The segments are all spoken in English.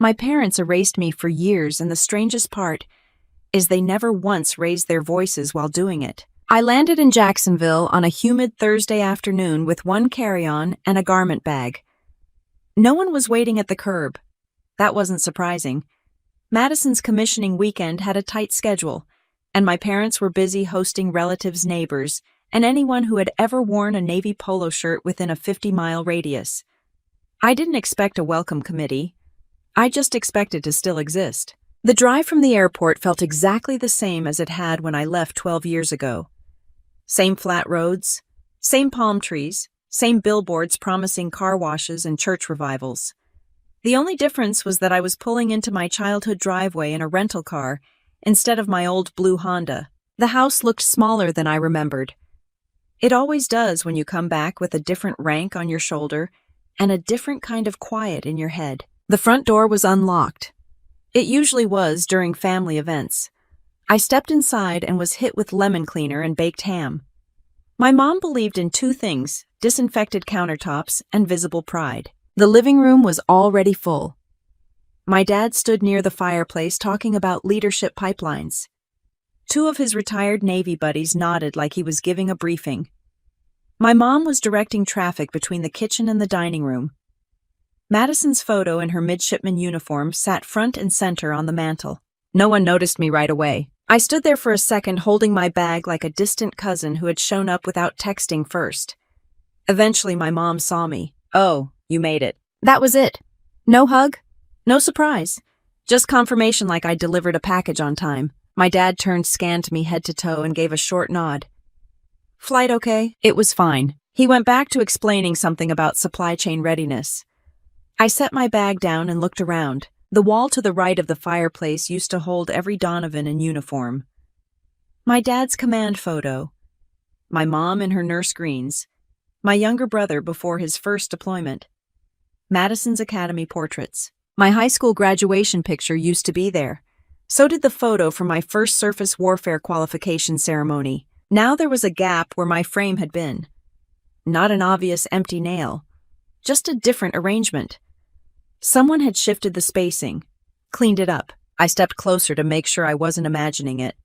My parents erased me for years, and the strangest part is they never once raised their voices while doing it. I landed in Jacksonville on a humid Thursday afternoon with one carry-on and a garment bag. No one was waiting at the curb. That wasn't surprising. Madison's commissioning weekend had a tight schedule, and my parents were busy hosting relatives, neighbors, and anyone who had ever worn a navy polo shirt within a 50-mile radius. I didn't expect a welcome committee. I just expected to still exist. The drive from the airport felt exactly the same as it had when I left 12 years ago. Same flat roads, same palm trees, same billboards promising car washes and church revivals. The only difference was that I was pulling into my childhood driveway in a rental car instead of my old blue Honda. The house looked smaller than I remembered. It always does when you come back with a different rank on your shoulder and a different kind of quiet in your head. The front door was unlocked. It usually was during family events. I stepped inside and was hit with lemon cleaner and baked ham. My mom believed in two things: disinfected countertops and visible pride. The living room was already full. My dad stood near the fireplace talking about leadership pipelines. Two of his retired Navy buddies nodded like he was giving a briefing. My mom was directing traffic between the kitchen and the dining room. Madison's photo in her midshipman uniform sat front and center on the mantel. No one noticed me right away. I stood there for a second holding my bag like a distant cousin who had shown up without texting first. Eventually my mom saw me. "Oh, you made it." That was it. No hug, no surprise. Just confirmation like I delivered a package on time. My dad turned, scanned me head to toe, and gave a short nod. "Flight okay?" It was fine. He went back to explaining something about supply chain readiness. I set my bag down and looked around. The wall to the right of the fireplace used to hold every Donovan in uniform. My dad's command photo. My mom in her nurse greens. My younger brother before his first deployment. Madison's Academy portraits. My high school graduation picture used to be there. So did the photo from my first surface warfare qualification ceremony. Now there was a gap where my frame had been. Not an obvious empty nail. Just a different arrangement. Someone had shifted the spacing, cleaned it up. I stepped closer to make sure I wasn't imagining it.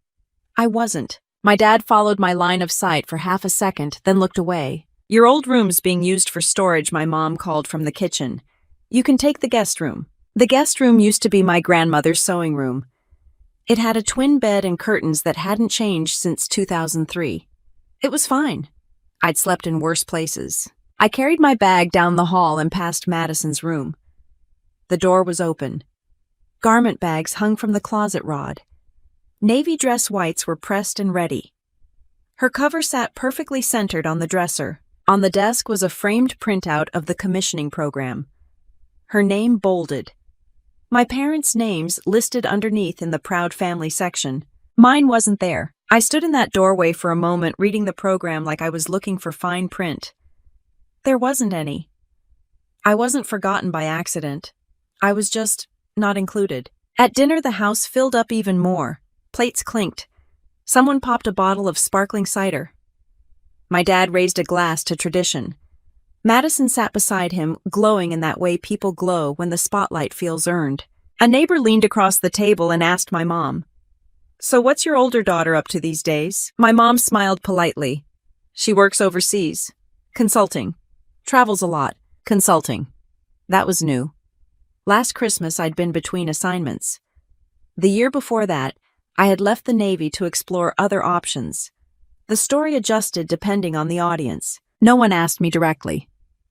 I wasn't. My dad followed my line of sight for half a second, then looked away. "Your old room's being used for storage," my mom called from the kitchen. "You can take the guest room." The guest room used to be my grandmother's sewing room. It had a twin bed and curtains that hadn't changed since 2003. It was fine. I'd slept in worse places. I carried my bag down the hall and past Madison's room. The door was open. Garment bags hung from the closet rod. Navy dress whites were pressed and ready. Her cover sat perfectly centered on the dresser. On the desk was a framed printout of the commissioning program. Her name bolded. My parents' names listed underneath in the Proud Family section. Mine wasn't there. I stood in that doorway for a moment reading the program like I was looking for fine print. There wasn't any. I wasn't forgotten by accident. I was just not included. At dinner, the house filled up even more. Plates clinked. Someone popped a bottle of sparkling cider. My dad raised a glass to tradition. Madison sat beside him, glowing in that way people glow when the spotlight feels earned. A neighbor leaned across the table and asked my mom, "So what's your older daughter up to these days?" My mom smiled politely. "She works overseas. Consulting. Travels a lot. Consulting." That was new. Last Christmas, I'd been between assignments. The year before that, I had left the Navy to explore other options. The story adjusted depending on the audience. No one asked me directly.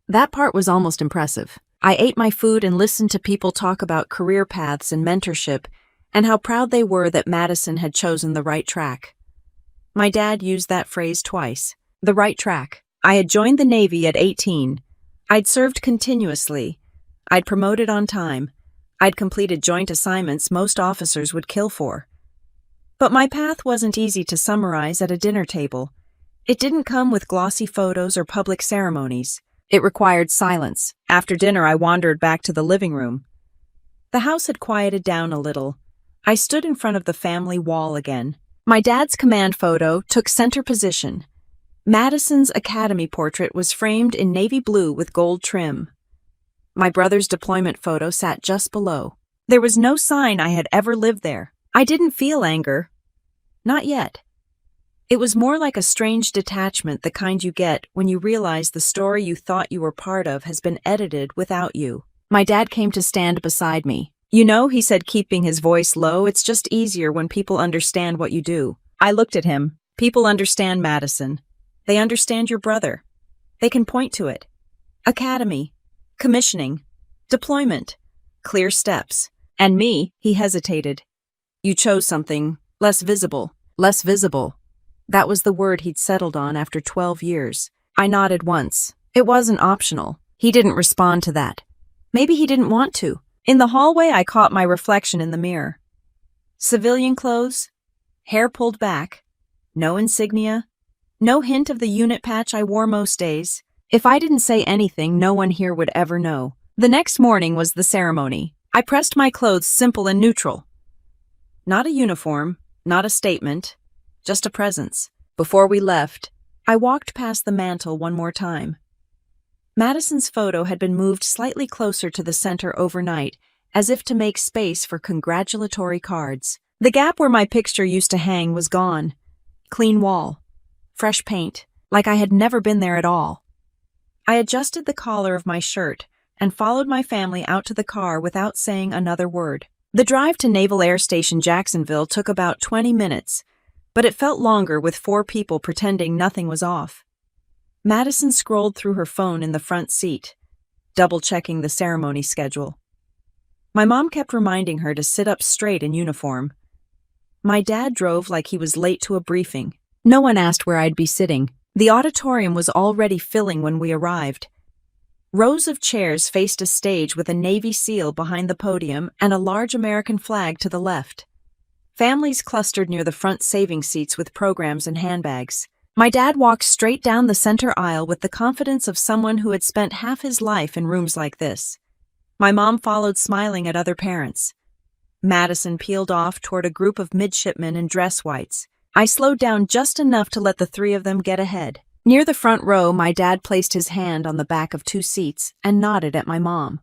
That part was almost impressive. I ate my food and listened to people talk about career paths and mentorship and how proud they were that Madison had chosen the right track. My dad used that phrase twice. The right track. I had joined the Navy at 18. I'd served continuously. I'd promoted on time. I'd completed joint assignments most officers would kill for. But my path wasn't easy to summarize at a dinner table. It didn't come with glossy photos or public ceremonies. It required silence. After dinner, I wandered back to the living room. The house had quieted down a little. I stood in front of the family wall again. My dad's command photo took center position. Madison's Academy portrait was framed in navy blue with gold trim. My brother's deployment photo sat just below. There was no sign I had ever lived there. I didn't feel anger. Not yet. It was more like a strange detachment, the kind you get when you realize the story you thought you were part of has been edited without you. My dad came to stand beside me. "You know," he said, keeping his voice low, "it's just easier when people understand what you do." I looked at him. People understand Madison. They understand your brother. They can point to it. Academy. Commissioning. Deployment. Clear steps. And me, he hesitated. "You chose something less visible." Less visible. That was the word he'd settled on after 12 years. I nodded once. It wasn't optional. He didn't respond to that. Maybe he didn't want to. In the hallway, I caught my reflection in the mirror. Civilian clothes, hair pulled back, no insignia, no hint of the unit patch I wore most days. If I didn't say anything, no one here would ever know. The next morning was the ceremony. I pressed my clothes simple and neutral. Not a uniform, not a statement, just a presence. Before we left, I walked past the mantel one more time. Madison's photo had been moved slightly closer to the center overnight, as if to make space for congratulatory cards. The gap where my picture used to hang was gone. Clean wall. Fresh paint, like I had never been there at all. I adjusted the collar of my shirt and followed my family out to the car without saying another word. The drive to Naval Air Station Jacksonville took about 20 minutes, but it felt longer with 4 people pretending nothing was off. Madison scrolled through her phone in the front seat, double-checking the ceremony schedule. My mom kept reminding her to sit up straight in uniform. My dad drove like he was late to a briefing. No one asked where I'd be sitting. The auditorium was already filling when we arrived. Rows of chairs faced a stage with a Navy SEAL behind the podium and a large American flag to the left. Families clustered near the front saving seats with programs and handbags. My dad walked straight down the center aisle with the confidence of someone who had spent half his life in rooms like this. My mom followed, smiling at other parents. Madison peeled off toward a group of midshipmen in dress whites. I slowed down just enough to let the 3 of them get ahead. Near the front row, my dad placed his hand on the back of 2 seats and nodded at my mom.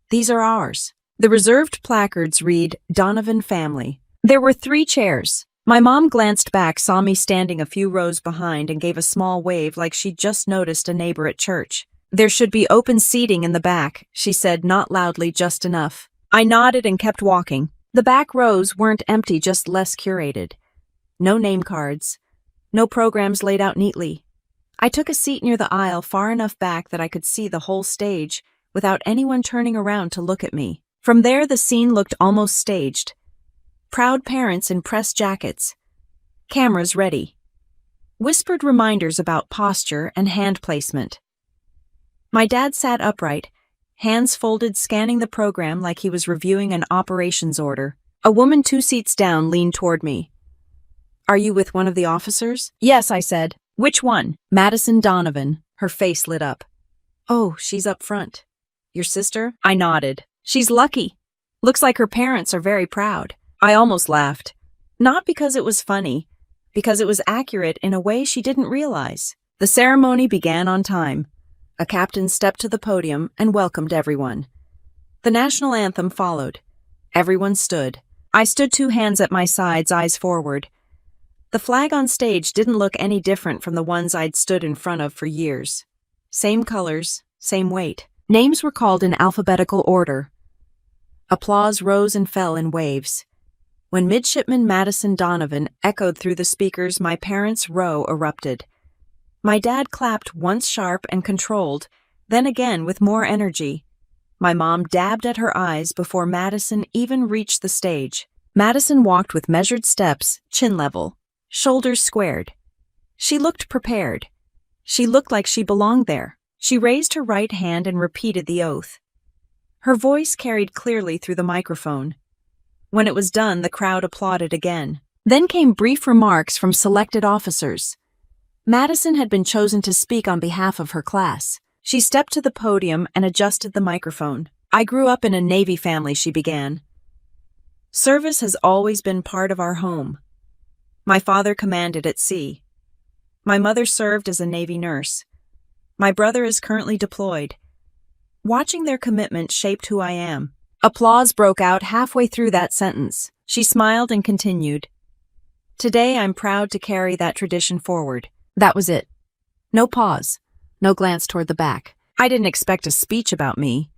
"These are ours." The reserved placards read, "Donovan Family." There were 3 chairs. My mom glanced back, saw me standing a few rows behind, and gave a small wave like she'd just noticed a neighbor at church. "There should be open seating in the back," she said, not loudly, just enough. I nodded and kept walking. The back rows weren't empty, just less curated. No name cards. No programs laid out neatly. I took a seat near the aisle, far enough back that I could see the whole stage without anyone turning around to look at me. From there, the scene looked almost staged. Proud parents in press jackets. Cameras ready. Whispered reminders about posture and hand placement. My dad sat upright, hands folded, scanning the program like he was reviewing an operations order. A woman 2 seats down leaned toward me. "Are you with one of the officers?" "Yes," I said. "Which one?" "Madison Donovan." Her face lit up. "Oh, she's up front. Your sister?" I nodded. "She's lucky. Looks like her parents are very proud." I almost laughed. Not because it was funny, because it was accurate in a way she didn't realize. The ceremony began on time. A captain stepped to the podium and welcomed everyone. The national anthem followed. Everyone stood. I stood, 2 hands at my sides, eyes forward. The flag on stage didn't look any different from the ones I'd stood in front of for years. Same colors, same weight. Names were called in alphabetical order. Applause rose and fell in waves. When Midshipman Madison Donovan echoed through the speakers, my parents' row erupted. My dad clapped once sharp and controlled, then again with more energy. My mom dabbed at her eyes before Madison even reached the stage. Madison walked with measured steps, chin level, shoulders squared. She looked prepared. She looked like she belonged there. She raised her right hand and repeated the oath. Her voice carried clearly through the microphone. When it was done, the crowd applauded again. Then came brief remarks from selected officers. Madison had been chosen to speak on behalf of her class. She stepped to the podium and adjusted the microphone. "I grew up in a Navy family," she began. "Service has always been part of our home. My father commanded at sea. My mother served as a Navy nurse. My brother is currently deployed. Watching their commitment shaped who I am. Applause broke out halfway through that sentence. She smiled and continued. Today I'm proud to carry that tradition forward. That was it. No pause. No glance toward the back. I didn't expect a speech about me.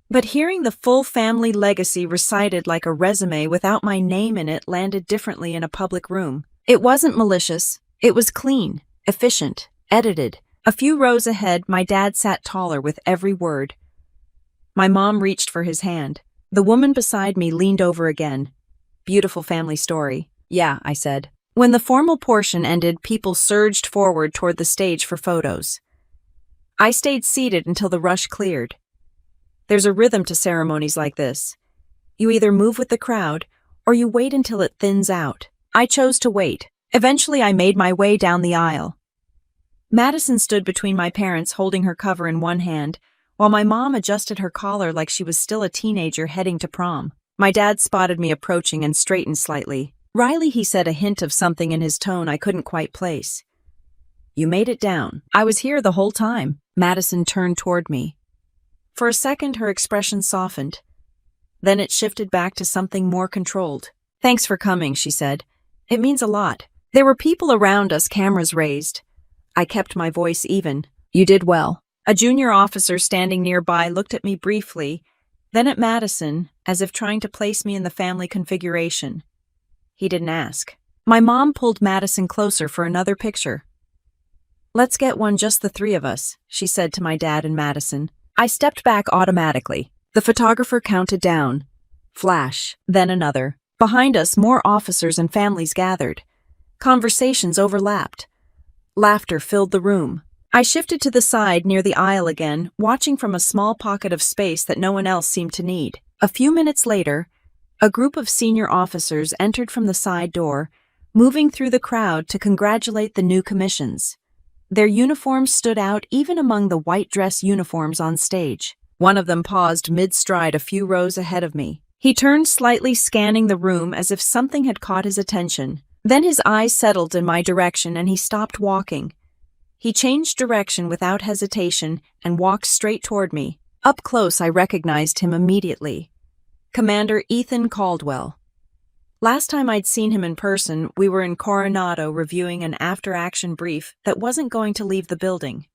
But hearing the full family legacy recited like a resume without my name in it landed differently in a public room. It wasn't malicious. It was clean, efficient, edited. A few rows ahead, my dad sat taller with every word. My mom reached for his hand. The woman beside me leaned over again. Beautiful family story. Yeah, I said. When the formal portion ended, people surged forward toward the stage for photos. I stayed seated until the rush cleared. There's a rhythm to ceremonies like this. You either move with the crowd, or you wait until it thins out. I chose to wait. Eventually, I made my way down the aisle. Madison stood between my parents holding her cover in one hand, while my mom adjusted her collar like she was still a teenager heading to prom. My dad spotted me approaching and straightened slightly. Riley, he said, a hint of something in his tone I couldn't quite place. You made it down. I was here the whole time. Madison turned toward me. For a second, her expression softened. Then it shifted back to something more controlled. Thanks for coming, she said. It means a lot. There were people around us, cameras raised. I kept my voice even. You did well. A junior officer standing nearby looked at me briefly, then at Madison, as if trying to place me in the family configuration. He didn't ask. My mom pulled Madison closer for another picture. Let's get one, just the three of us, she said to my dad and Madison. I stepped back automatically. The photographer counted down. Flash, then another. Behind us, more officers and families gathered. Conversations overlapped. Laughter filled the room. I shifted to the side near the aisle again, watching from a small pocket of space that no one else seemed to need. A few minutes later, a group of senior officers entered from the side door, moving through the crowd to congratulate the new commissions. Their uniforms stood out even among the white dress uniforms on stage. One of them paused mid-stride a few rows ahead of me. He turned slightly, scanning the room as if something had caught his attention. Then his eyes settled in my direction and he stopped walking. He changed direction without hesitation and walked straight toward me. Up close, I recognized him immediately. Commander Ethan Caldwell. Last time I'd seen him in person, we were in Coronado reviewing an after-action brief that wasn't going to leave the building.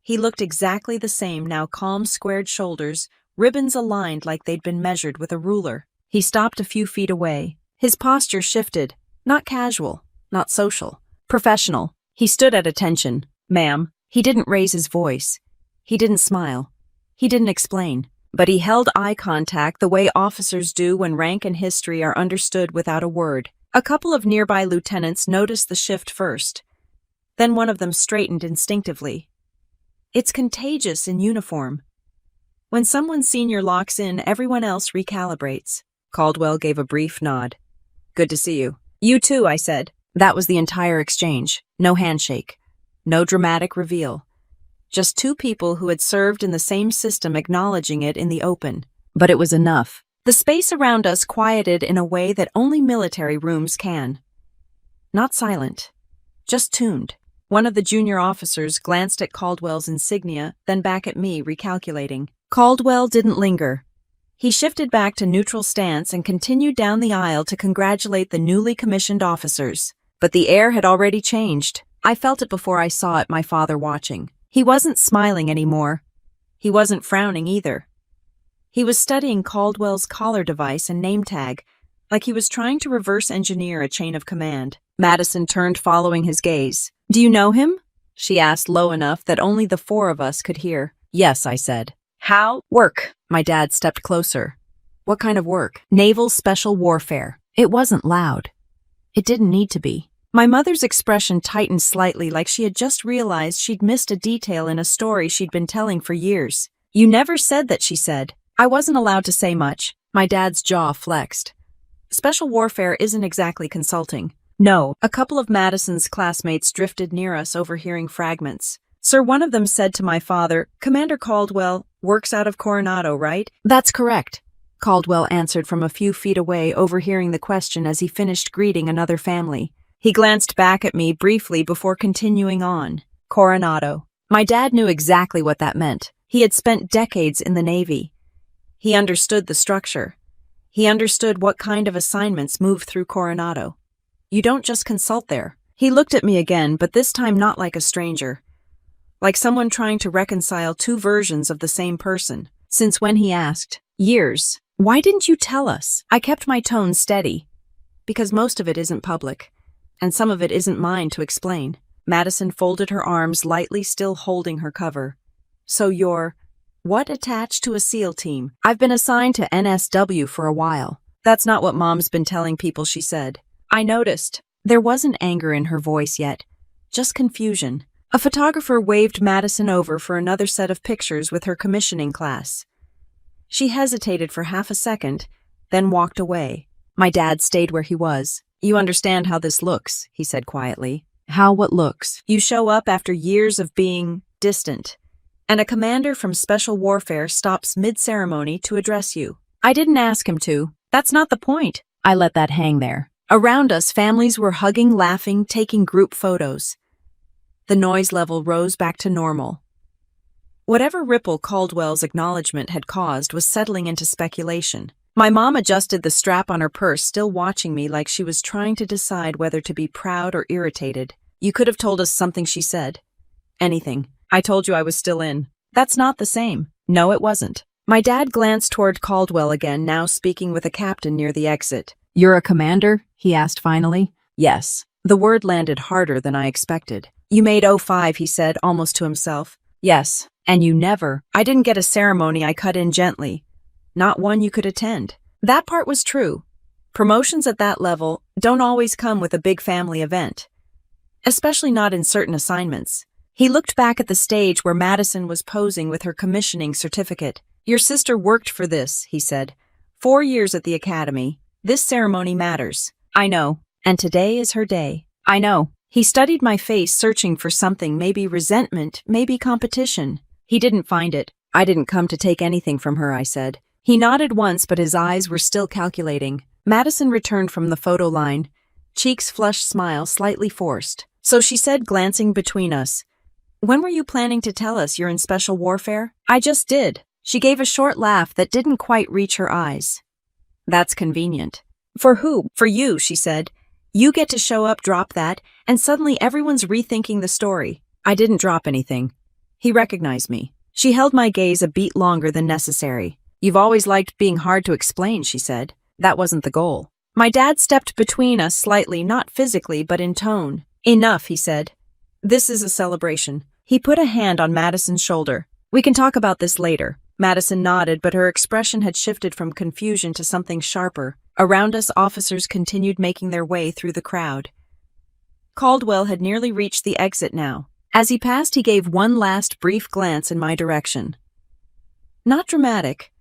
He looked exactly the same now, calm, squared shoulders, ribbons aligned like they'd been measured with a ruler. He stopped a few feet away. His posture shifted. Not casual, not social, professional. He stood at attention. Ma'am. He didn't raise his voice. He didn't smile. He didn't explain. But he held eye contact the way officers do when rank and history are understood without a word. A couple of nearby lieutenants noticed the shift first. Then one of them straightened instinctively. It's contagious in uniform. When someone senior locks in, everyone else recalibrates. Caldwell gave a brief nod. Good to see you. You too, I said. That was the entire exchange. No handshake. No dramatic reveal. Just two people who had served in the same system acknowledging it in the open. But it was enough. The space around us quieted in a way that only military rooms can. Not silent. Just tuned. One of the junior officers glanced at Caldwell's insignia, then back at me, recalculating. Caldwell didn't linger. He shifted back to neutral stance and continued down the aisle to congratulate the newly commissioned officers. But the air had already changed. I felt it before I saw it, my father watching. He wasn't smiling anymore. He wasn't frowning either. He was studying Caldwell's collar device and name tag, like he was trying to reverse engineer a chain of command. Madison turned, following his gaze. Do you know him? She asked low enough that only the four of us could hear. Yes, I said. How? Work. My dad stepped closer. What kind of work? Naval Special Warfare. It wasn't loud. It didn't need to be. My mother's expression tightened slightly, like she had just realized she'd missed a detail in a story she'd been telling for years. You never said that, she said. I wasn't allowed to say much. My dad's jaw flexed. Special warfare isn't exactly consulting. No. A couple of Madison's classmates drifted near us, overhearing fragments. Sir, one of them said to my father, Commander Caldwell works out of Coronado, right? That's correct. Caldwell answered from a few feet away, overhearing the question as he finished greeting another family. He glanced back at me briefly before continuing on. Coronado. My dad knew exactly what that meant. He had spent decades in the Navy. He understood the structure. He understood what kind of assignments move through Coronado. You don't just consult there. He looked at me again, but this time not like a stranger. Like someone trying to reconcile two versions of the same person. Since when, he asked. Years. Why didn't you tell us? I kept my tone steady. Because most of it isn't public. And some of it isn't mine to explain. Madison folded her arms lightly, still holding her cover. So you're... what attached to a SEAL team? I've been assigned to NSW for a while. That's not what Mom's been telling people, she said. I noticed. There wasn't anger in her voice yet. Just confusion. A photographer waved Madison over for another set of pictures with her commissioning class. She hesitated for half a second, then walked away. My dad stayed where he was. You understand how this looks, he said quietly. How what looks? You show up after years of being distant, and a commander from Special Warfare stops mid-ceremony to address you. I didn't ask him to. That's not the point. I let that hang there. Around us, families were hugging, laughing, taking group photos. The noise level rose back to normal. Whatever ripple Caldwell's acknowledgement had caused was settling into speculation. My mom adjusted the strap on her purse, still watching me like she was trying to decide whether to be proud or irritated. You could have told us something, she said. Anything. I told you I was still in. That's not the same. No, it wasn't. My dad glanced toward Caldwell again, now speaking with a captain near the exit. You're a commander? He asked finally. Yes. The word landed harder than I expected. You made 05, he said, almost to himself. Yes. And you never. I didn't get a ceremony, I cut in gently. Not one you could attend. That part was true. Promotions at that level don't always come with a big family event. Especially not in certain assignments. He looked back at the stage where Madison was posing with her commissioning certificate. Your sister worked for this, he said. 4 years at the academy. This ceremony matters. I know. And today is her day. I know. He studied my face, searching for something, maybe resentment, maybe competition. He didn't find it. I didn't come to take anything from her, I said. He nodded once, but his eyes were still calculating. Madison returned from the photo line, cheeks flushed, smile slightly forced. So she said, glancing between us, when were you planning to tell us you're in Special Warfare? I just did. She gave a short laugh that didn't quite reach her eyes. That's convenient. For who? For you, she said. You get to show up, drop that, and suddenly everyone's rethinking the story. I didn't drop anything. He recognized me. She held my gaze a beat longer than necessary. You've always liked being hard to explain, she said. That wasn't the goal. My dad stepped between us slightly, not physically, but in tone. Enough, he said. This is a celebration. He put a hand on Madison's shoulder. We can talk about this later. Madison nodded, but her expression had shifted from confusion to something sharper. Around us, officers continued making their way through the crowd. Caldwell had nearly reached the exit now. As he passed, he gave one last brief glance in my direction. Not dramatic,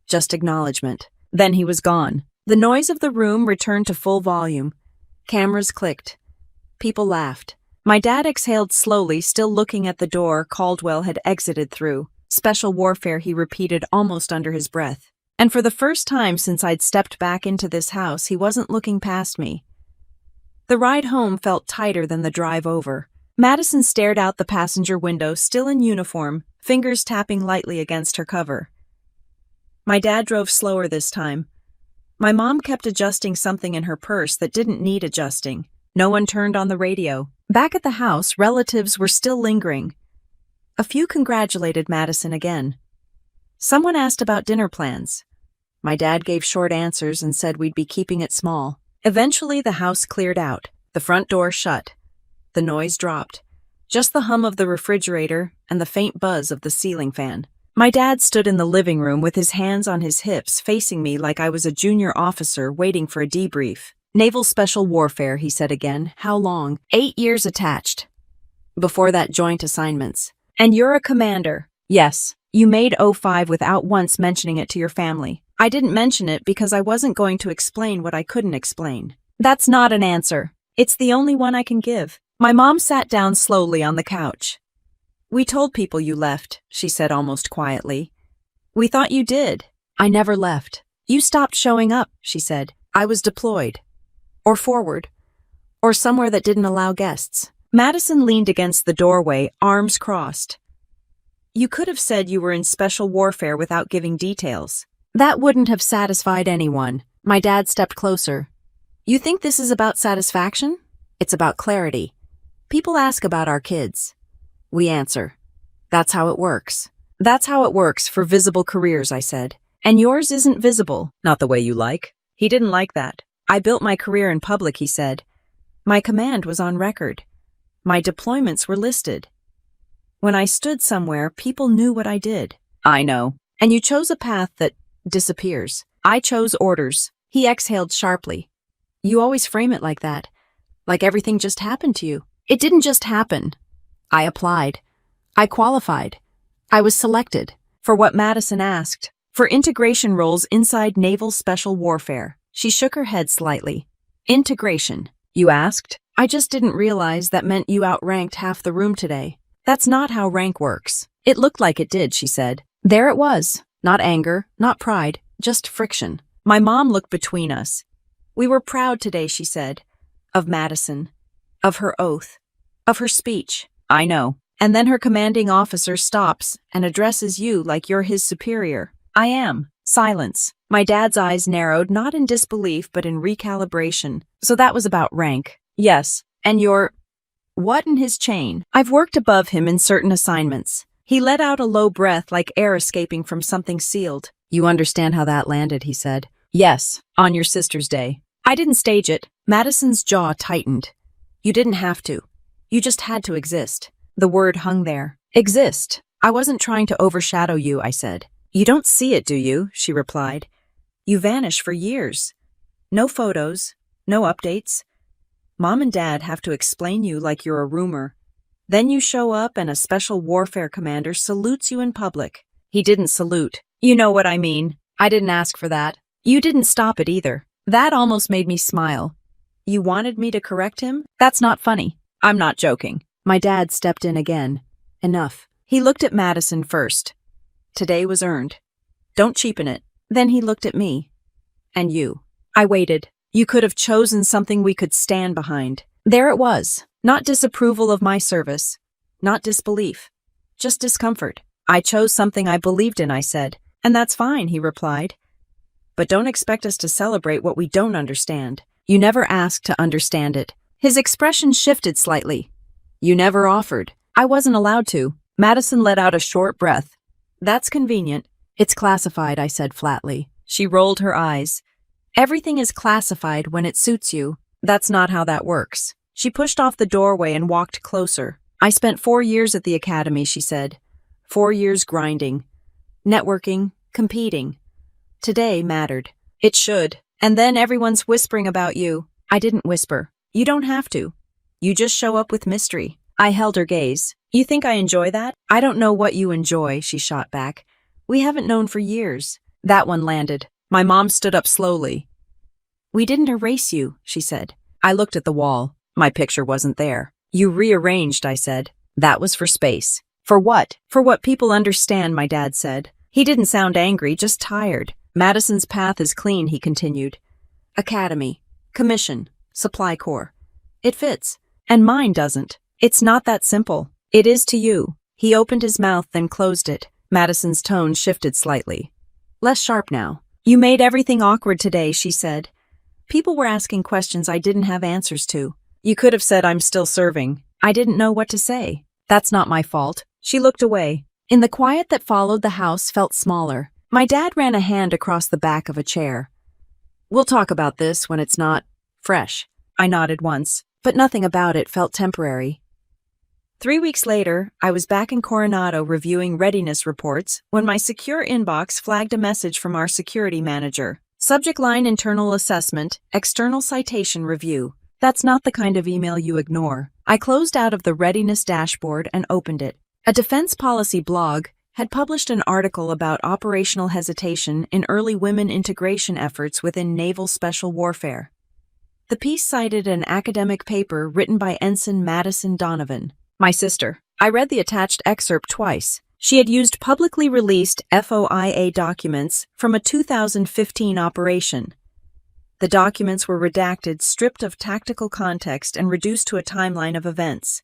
just acknowledgement. Then he was gone. The noise of the room returned to full volume. Cameras clicked. People laughed. My dad exhaled slowly, still looking at the door Caldwell had exited through. Special Warfare, he repeated almost under his breath. And for the first time since I'd stepped back into this house, he wasn't looking past me. The ride home felt tighter than the drive over. Madison stared out the passenger window, still in uniform, fingers tapping lightly against her cover. My dad drove slower this time. My mom kept adjusting something in her purse that didn't need adjusting. No one turned on the radio. Back at the house, relatives were still lingering. A few congratulated Madison again. Someone asked about dinner plans. My dad gave short answers and said we'd be keeping it small. Eventually, the house cleared out. The front door shut. The noise dropped. Just the hum of the refrigerator and the faint buzz of the ceiling fan. My dad stood in the living room with his hands on his hips, facing me like I was a junior officer waiting for a debrief. Naval Special Warfare, he said again. How long? 8 years attached. Before that, joint assignments. And you're a commander. Yes. You made 05 without once mentioning it to your family. I didn't mention it because I wasn't going to explain what I couldn't explain. That's not an answer. It's the only one I can give. My mom sat down slowly on the couch. We told people you left, she said almost quietly. We thought you did. I never left. You stopped showing up, she said. I was deployed. Or forward. Or somewhere that didn't allow guests. Madison leaned against the doorway, arms crossed. You could have said you were in Special Warfare without giving details. That wouldn't have satisfied anyone. My dad stepped closer. You think this is about satisfaction? It's about clarity. People ask about our kids. We answer. That's how it works. That's how it works for visible careers, I said. And yours isn't visible. Not the way you like. He didn't like that. I built my career in public, he said. My command was on record. My deployments were listed. When I stood somewhere, people knew what I did. I know. And you chose a path that disappears. I chose orders. He exhaled sharply. You always frame it like that. Like everything just happened to you. It didn't just happen. I applied. I qualified. I was selected. For what Madison asked. For integration roles inside Naval Special Warfare. She shook her head slightly. Integration, you asked? I just didn't realize that meant you outranked half the room today. That's not how rank works. It looked like it did, she said. There it was. Not anger, not pride, just friction. My mom looked between us. We were proud today, she said. Of Madison. Of her oath. Of her speech. I know. And then her commanding officer stops and addresses you like you're his superior. I am. Silence. My dad's eyes narrowed, not in disbelief, but in recalibration. So that was about rank. Yes. And your... What in his chain? I've worked above him in certain assignments. He let out a low breath like air escaping from something sealed. You understand how that landed, he said. Yes. On your sister's day. I didn't stage it. Madison's jaw tightened. You didn't have to. You just had to exist. The word hung there. Exist. I wasn't trying to overshadow you, I said. You don't see it, do you? She replied. You vanish for years. No photos, no updates. Mom and Dad have to explain you like you're a rumor. Then you show up and a special warfare commander salutes you in public. He didn't salute. You know what I mean. I didn't ask for that. You didn't stop it either. That almost made me smile. You wanted me to correct him? That's not funny. I'm not joking. My dad stepped in again. Enough. He looked at Madison first. Today was earned. Don't cheapen it. Then he looked at me. And you. I waited. You could have chosen something we could stand behind. There it was. Not disapproval of my service. Not disbelief. Just discomfort. I chose something I believed in, I said. And that's fine, he replied. But don't expect us to celebrate what we don't understand. You never asked to understand it. His expression shifted slightly. You never offered. I wasn't allowed to. Madison let out a short breath. That's convenient. It's classified, I said flatly. She rolled her eyes. Everything is classified when it suits you. That's not how that works. She pushed off the doorway and walked closer. I spent 4 years at the academy, she said. 4 years grinding. Networking, competing. Today mattered. It should. And then everyone's whispering about you. I didn't whisper. You don't have to. You just show up with mystery. I held her gaze. You think I enjoy that? I don't know what you enjoy, she shot back. We haven't known for years. That one landed. My mom stood up slowly. We didn't erase you, she said. I looked at the wall. My picture wasn't there. You rearranged, I said. That was for space. For what? For what people understand, my dad said. He didn't sound angry, just tired. Madison's path is clean, he continued. Academy. Commission. Supply Corps. It fits. And mine doesn't. It's not that simple. It is to you. He opened his mouth, then closed it. Madison's tone shifted slightly. Less sharp now. You made everything awkward today, she said. People were asking questions I didn't have answers to. You could have said I'm still serving. I didn't know what to say. That's not my fault. She looked away. In the quiet that followed, the house felt smaller. My dad ran a hand across the back of a chair. We'll talk about this when it's not fresh. I nodded once, but nothing about it felt temporary. 3 weeks later, I was back in Coronado reviewing readiness reports when my secure inbox flagged a message from our security manager. Subject line: internal assessment, external citation review. That's not the kind of email you ignore. I closed out of the readiness dashboard and opened it. A defense policy blog had published an article about operational hesitation in early women integration efforts within naval special warfare. The piece cited an academic paper written by Ensign Madison Donovan, my sister. I read the attached excerpt twice. She had used publicly released FOIA documents from a 2015 operation. The documents were redacted, stripped of tactical context, and reduced to a timeline of events.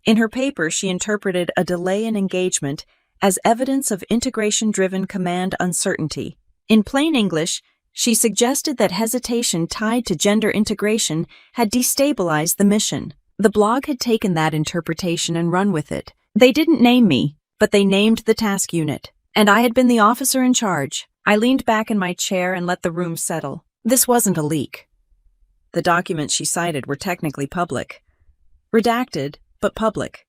In her paper, she interpreted a delay in engagement as evidence of integration-driven command uncertainty. In plain English, she suggested that hesitation tied to gender integration had destabilized the mission. The blog had taken that interpretation and run with it. They didn't name me, but they named the task unit. And I had been the officer in charge. I leaned back in my chair and let the room settle. This wasn't a leak. The documents she cited were technically public. Redacted, but public.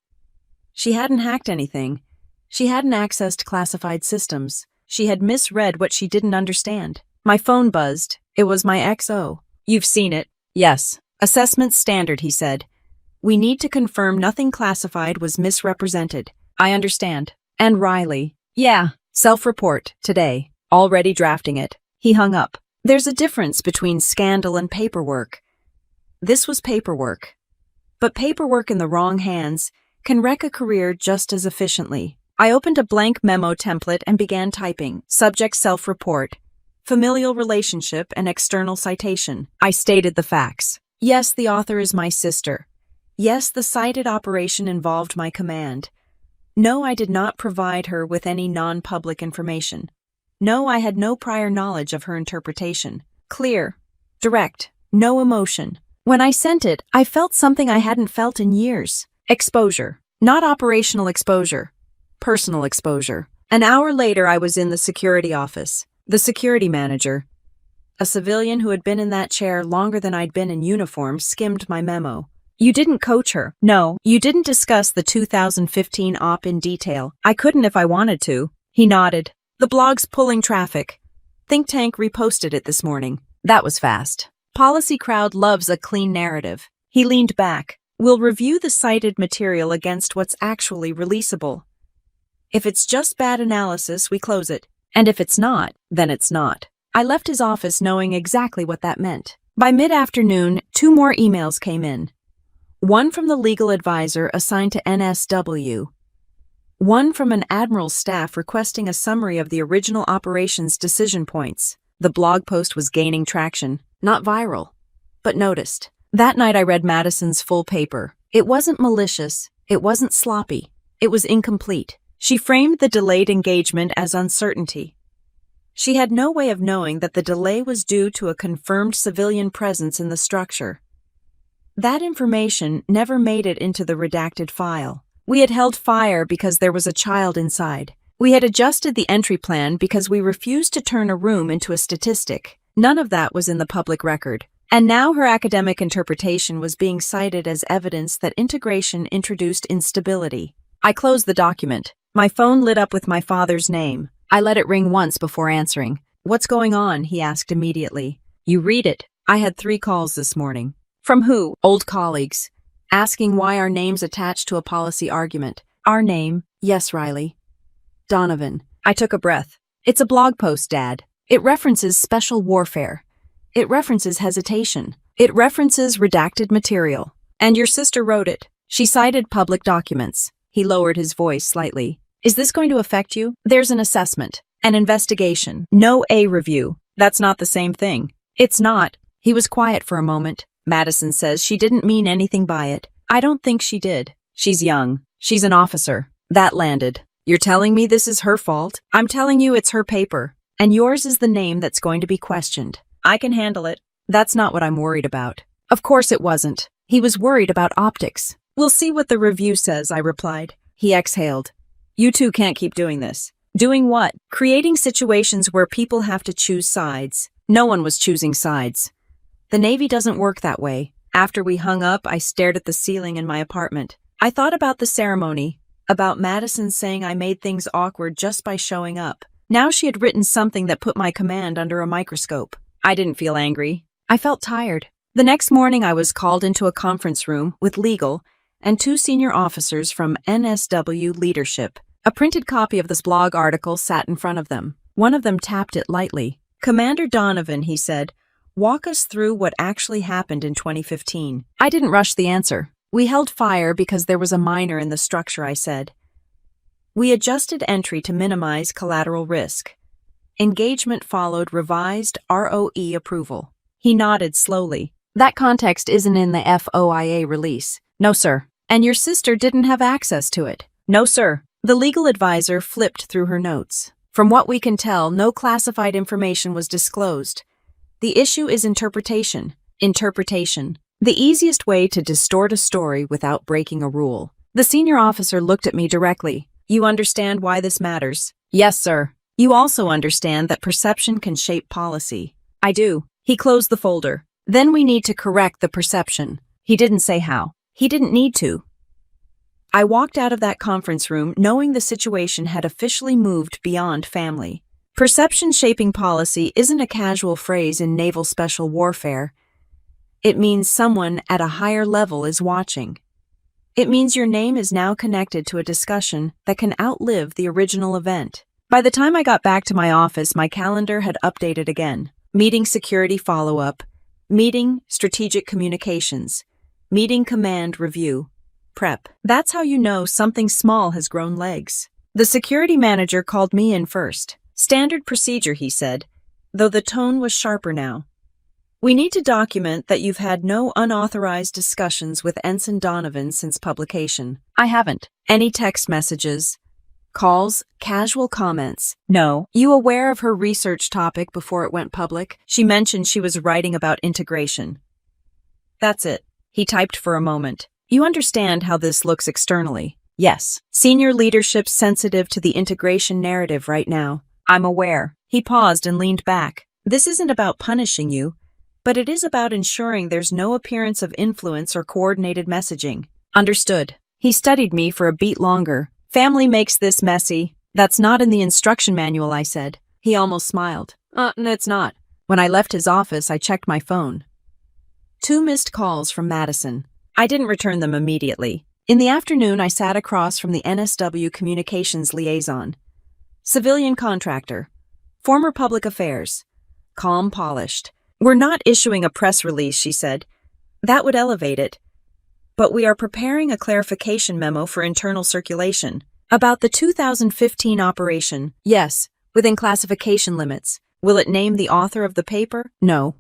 She hadn't hacked anything. She hadn't accessed classified systems. She had misread what she didn't understand. My phone buzzed. It was my XO. "You've seen it." "Yes." "Assessment standard," he said. "We need to confirm nothing classified was misrepresented." "I understand." "And Riley." "Yeah." "Self-report, today. Already drafting it." He hung up. There's a difference between scandal and paperwork. This was paperwork. But paperwork in the wrong hands can wreck a career just as efficiently. I opened a blank memo template and began typing. Subject self-report. Familial relationship and external citation. I stated the facts. Yes, the author is my sister. Yes, the cited operation involved my command. No, I did not provide her with any non-public information. No, I had no prior knowledge of her interpretation. Clear. Direct. No emotion. When I sent it, I felt something I hadn't felt in years. Exposure. Not operational exposure. Personal exposure. An hour later, I was in the security office. The security manager, a civilian who had been in that chair longer than I'd been in uniform, skimmed my memo. "You didn't coach her." "No." "You didn't discuss the 2015 op in detail." "I couldn't if I wanted to." He nodded. "The blog's pulling traffic. Think Tank reposted it this morning." That was fast. Policy crowd loves a clean narrative. He leaned back. "We'll review the cited material against what's actually releasable. If it's just bad analysis, we close it. And if it's not, then it's not." I left his office knowing exactly what that meant. By mid-afternoon, 2 more emails came in. One from the legal advisor assigned to NSW. One from an admiral's staff requesting a summary of the original operations decision points. The blog post was gaining traction, not viral, but noticed. That night I read Madison's full paper. It wasn't malicious. It wasn't sloppy. It was incomplete. She framed the delayed engagement as uncertainty. She had no way of knowing that the delay was due to a confirmed civilian presence in the structure. That information never made it into the redacted file. We had held fire because there was a child inside. We had adjusted the entry plan because we refused to turn a room into a statistic. None of that was in the public record. And now her academic interpretation was being cited as evidence that integration introduced instability. I closed the document. My phone lit up with my father's name. I let it ring once before answering. "What's going on?" he asked immediately. "You read it." I had 3 calls this morning. From who? Old colleagues. Asking why our names attached to a policy argument. Our name? Yes, Riley. Donovan. I took a breath. "It's a blog post, Dad. It references special warfare. It references hesitation. It references redacted material. And your sister wrote it. She cited public documents." He lowered his voice slightly. "Is this going to affect you? There's an assessment, an investigation, no A review. That's not the same thing." "It's not." He was quiet for a moment. "Madison says she didn't mean anything by it." "I don't think she did. She's young. She's an officer." That landed. "You're telling me this is her fault?" "I'm telling you it's her paper. And yours is the name that's going to be questioned." "I can handle it." "That's not what I'm worried about." Of course it wasn't. He was worried about optics. "We'll see what the review says," I replied. He exhaled. "You two can't keep doing this." "Doing what?" "Creating situations where people have to choose sides." No one was choosing sides. The Navy doesn't work that way. After we hung up, I stared at the ceiling in my apartment. I thought about the ceremony, about Madison saying I made things awkward just by showing up. Now she had written something that put my command under a microscope. I didn't feel angry. I felt tired. The next morning I was called into a conference room with legal and 2 senior officers from NSW leadership. A printed copy of this blog article sat in front of them. One of them tapped it lightly. "Commander Donovan," he said, "walk us through what actually happened in 2015. I didn't rush the answer. "We held fire because there was a minor in the structure," I said. "We adjusted entry to minimize collateral risk. Engagement followed revised ROE approval." He nodded slowly. "That context isn't in the FOIA release." "No, sir." "And your sister didn't have access to it?" "No, sir." The legal advisor flipped through her notes. From what we can tell, no classified information was disclosed. The issue is interpretation. Interpretation. The easiest way to distort a story without breaking a rule. The senior officer looked at me directly. You understand why this matters? Yes, sir. You also understand that perception can shape policy. I do. He closed the folder. Then we need to correct the perception. He didn't say how. He didn't need to. I walked out of that conference room knowing the situation had officially moved beyond family. Perception shaping policy isn't a casual phrase in naval special warfare. It means someone at a higher level is watching. It means your name is now connected to a discussion that can outlive the original event. By the time I got back to my office, my calendar had updated again. Meeting security follow-up, meeting strategic communications, meeting command review, prep. That's how you know something small has grown legs. The security manager called me in first. Standard procedure, he said, though the tone was sharper now. We need to document that you've had no unauthorized discussions with Ensign Donovan since publication. I haven't. Any text messages? Calls? Casual comments? No. You aware of her research topic before it went public? She mentioned she was writing about integration. That's it. He typed for a moment. You understand how this looks externally? Yes. Senior leadership's sensitive to the integration narrative right now. I'm aware. He paused and leaned back. This isn't about punishing you, but it is about ensuring there's no appearance of influence or coordinated messaging. Understood. He studied me for a beat longer. Family makes this messy. That's not in the instruction manual, I said. He almost smiled. It's not. When I left his office, I checked my phone. 2 missed calls from Madison. I didn't return them immediately. In the afternoon, I sat across from the NSW communications liaison. Civilian contractor. Former public affairs. Calm, polished. We're not issuing a press release, she said. That would elevate it. But we are preparing a clarification memo for internal circulation. About the 2015 operation, yes, within classification limits. Will it name the author of the paper? No.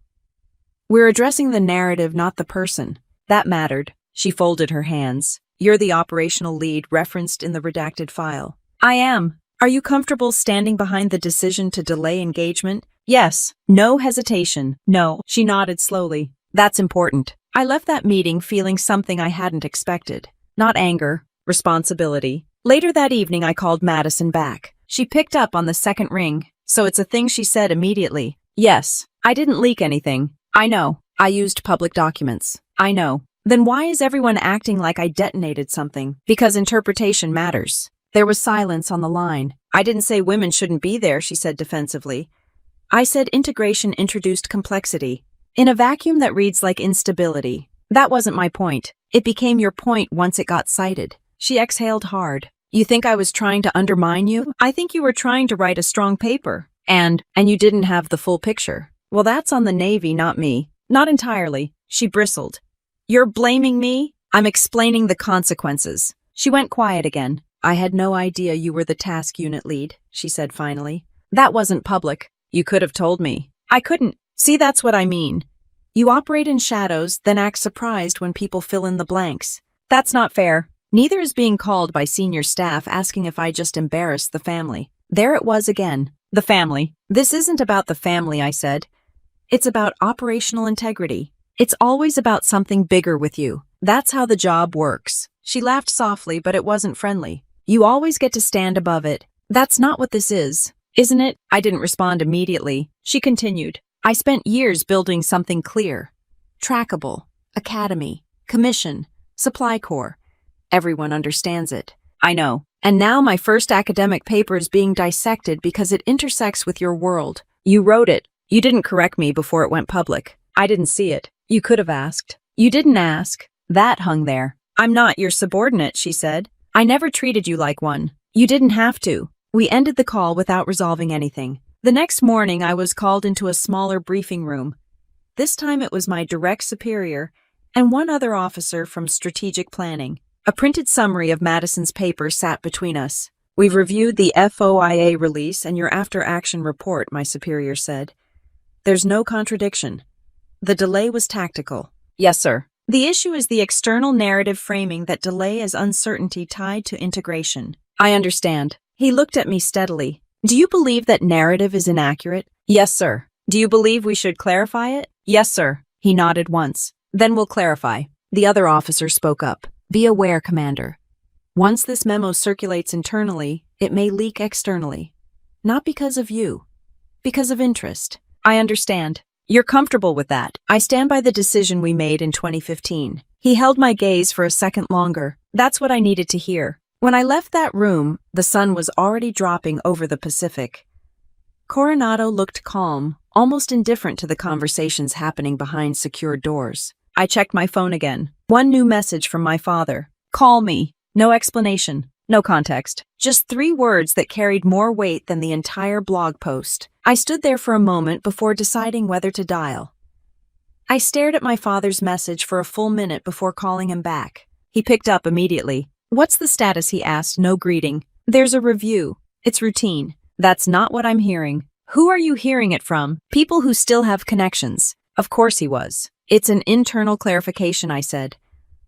We're addressing the narrative, not the person. That mattered. She folded her hands. You're the operational lead referenced in the redacted file. I am. Are you comfortable standing behind the decision to delay engagement? Yes. No hesitation. No. She nodded slowly. That's important. I left that meeting feeling something I hadn't expected. Not anger, responsibility. Later that evening, I called Madison back. She picked up on the second ring. So it's a thing, she said immediately. Yes. I didn't leak anything. I know. I used public documents. I know. Then why is everyone acting like I detonated something? Because interpretation matters. There was silence on the line. I didn't say women shouldn't be there, she said defensively. I said integration introduced complexity. In a vacuum that reads like instability. That wasn't my point. It became your point once it got cited. She exhaled hard. You think I was trying to undermine you? I think you were trying to write a strong paper. And you didn't have the full picture. Well, that's on the Navy, not me. Not entirely. She bristled. You're blaming me? I'm explaining the consequences. She went quiet again. I had no idea you were the task unit lead, she said finally. That wasn't public. You could have told me. I couldn't. See, that's what I mean. You operate in shadows, then act surprised when people fill in the blanks. That's not fair. Neither is being called by senior staff asking if I just embarrassed the family. There it was again. The family. This isn't about the family, I said. It's about operational integrity. It's always about something bigger with you. That's how the job works. She laughed softly, but it wasn't friendly. You always get to stand above it. That's not what this is, isn't it? I didn't respond immediately. She continued. I spent years building something clear. Trackable. Academy. Commission. Supply Corps. Everyone understands it. I know. And now my first academic paper is being dissected because it intersects with your world. You wrote it. You didn't correct me before it went public. I didn't see it. You could have asked. You didn't ask. That hung there. I'm not your subordinate, she said. I never treated you like one. You didn't have to. We ended the call without resolving anything. The next morning, I was called into a smaller briefing room. This time it was my direct superior and one other officer from strategic planning. A printed summary of Madison's paper sat between us. We've reviewed the FOIA release and your after-action report, my superior said. There's no contradiction. The delay was tactical. Yes, sir. The issue is the external narrative framing that delay as uncertainty tied to integration. I understand. He looked at me steadily. Do you believe that narrative is inaccurate? Yes, sir. Do you believe we should clarify it? Yes, sir. He nodded once. Then we'll clarify. The other officer spoke up. Be aware, Commander. Once this memo circulates internally, it may leak externally. Not because of you. Because of interest. I understand. You're comfortable with that. I stand by the decision we made in 2015. He held my gaze for a second longer. That's what I needed to hear. When I left that room, the sun was already dropping over the Pacific. Coronado looked calm, almost indifferent to the conversations happening behind secured doors. I checked my phone again. One new message from my father. Call me. No explanation. No context. Just 3 words that carried more weight than the entire blog post. I stood there for a moment before deciding whether to dial. I stared at my father's message for a full minute before calling him back. He picked up immediately. What's the status? He asked, no greeting. There's a review. It's routine. That's not what I'm hearing. Who are you hearing it from? People who still have connections. Of course he was. It's an internal clarification, I said.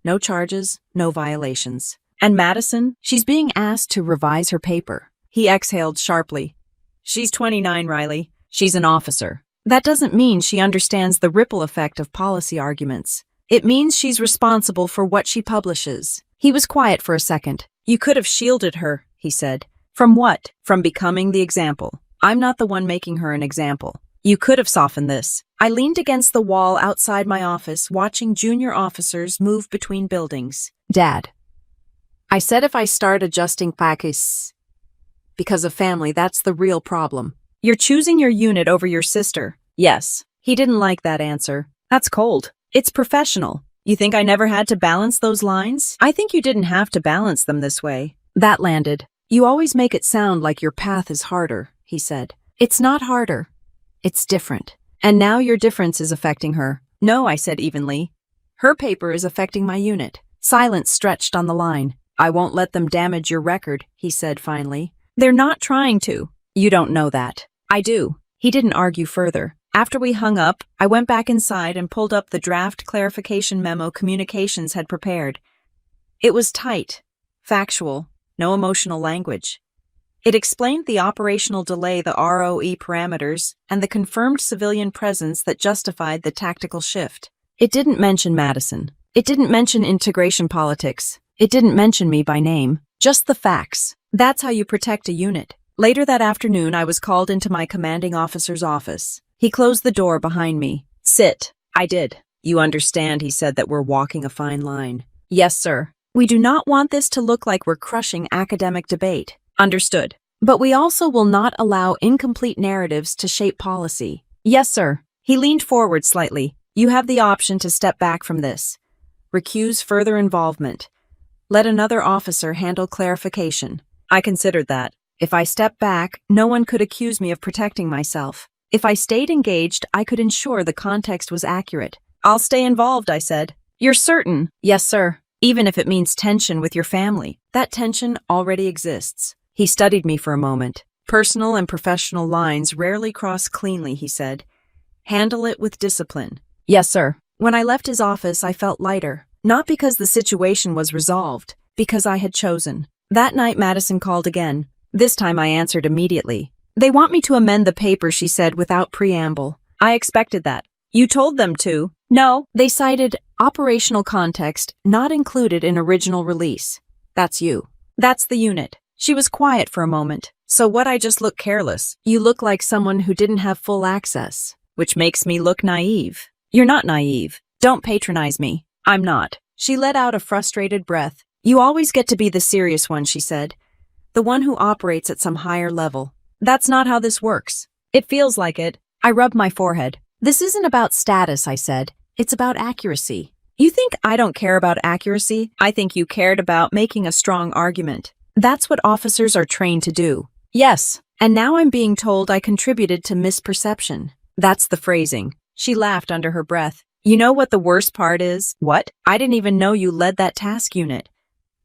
No charges, no violations. And Madison? She's being asked to revise her paper. He exhaled sharply. She's 29, Riley. She's an officer. That doesn't mean she understands the ripple effect of policy arguments. It means she's responsible for what she publishes. He was quiet for a second. You could have shielded her, he said. From what? From becoming the example. I'm not the one making her an example. You could have softened this. I leaned against the wall outside my office, watching junior officers move between buildings. Dad. I said if I start adjusting packets because of family, that's the real problem. You're choosing your unit over your sister. Yes. He didn't like that answer. That's cold. It's professional. You think I never had to balance those lines? I think you didn't have to balance them this way. That landed. You always make it sound like your path is harder, he said. It's not harder. It's different. And now your difference is affecting her. No, I said evenly. Her paper is affecting my unit. Silence stretched on the line. I won't let them damage your record, he said finally. They're not trying to. You don't know that. I do. He didn't argue further. After we hung up, I went back inside and pulled up the draft clarification memo Communications had prepared. It was tight, factual, no emotional language. It explained the operational delay, the ROE parameters, and the confirmed civilian presence that justified the tactical shift. It didn't mention Madison. It didn't mention integration politics. It didn't mention me by name. Just the facts. That's how you protect a unit. Later that afternoon, I was called into my commanding officer's office. He closed the door behind me. Sit. I did. You understand, he said, that we're walking a fine line. Yes, sir. We do not want this to look like we're crushing academic debate. Understood. But we also will not allow incomplete narratives to shape policy. Yes, sir. He leaned forward slightly. You have the option to step back from this. Recuse further involvement. Let another officer handle clarification. I considered that. If I stepped back, no one could accuse me of protecting myself. If I stayed engaged, I could ensure the context was accurate. I'll stay involved, I said. You're certain? Yes, sir. Even if it means tension with your family. That tension already exists. He studied me for a moment. Personal and professional lines rarely cross cleanly, he said. Handle it with discipline. Yes, sir. When I left his office, I felt lighter. Not because the situation was resolved, because I had chosen. That night, Madison called again. This time I answered immediately. They want me to amend the paper, she said without preamble. I expected that. You told them to. No. They cited operational context not included in original release. That's you. That's the unit. She was quiet for a moment. So what, I just look careless? You look like someone who didn't have full access, which makes me look naive. You're not naive. Don't patronize me. I'm not. She let out a frustrated breath. You always get to be the serious one, she said. The one who operates at some higher level. That's not how this works. It feels like it. I rubbed my forehead. This isn't about status, I said. It's about accuracy. You think I don't care about accuracy? I think you cared about making a strong argument. That's what officers are trained to do. Yes. And now I'm being told I contributed to misperception. That's the phrasing. She laughed under her breath. You know what the worst part is? What? I didn't even know you led that task unit.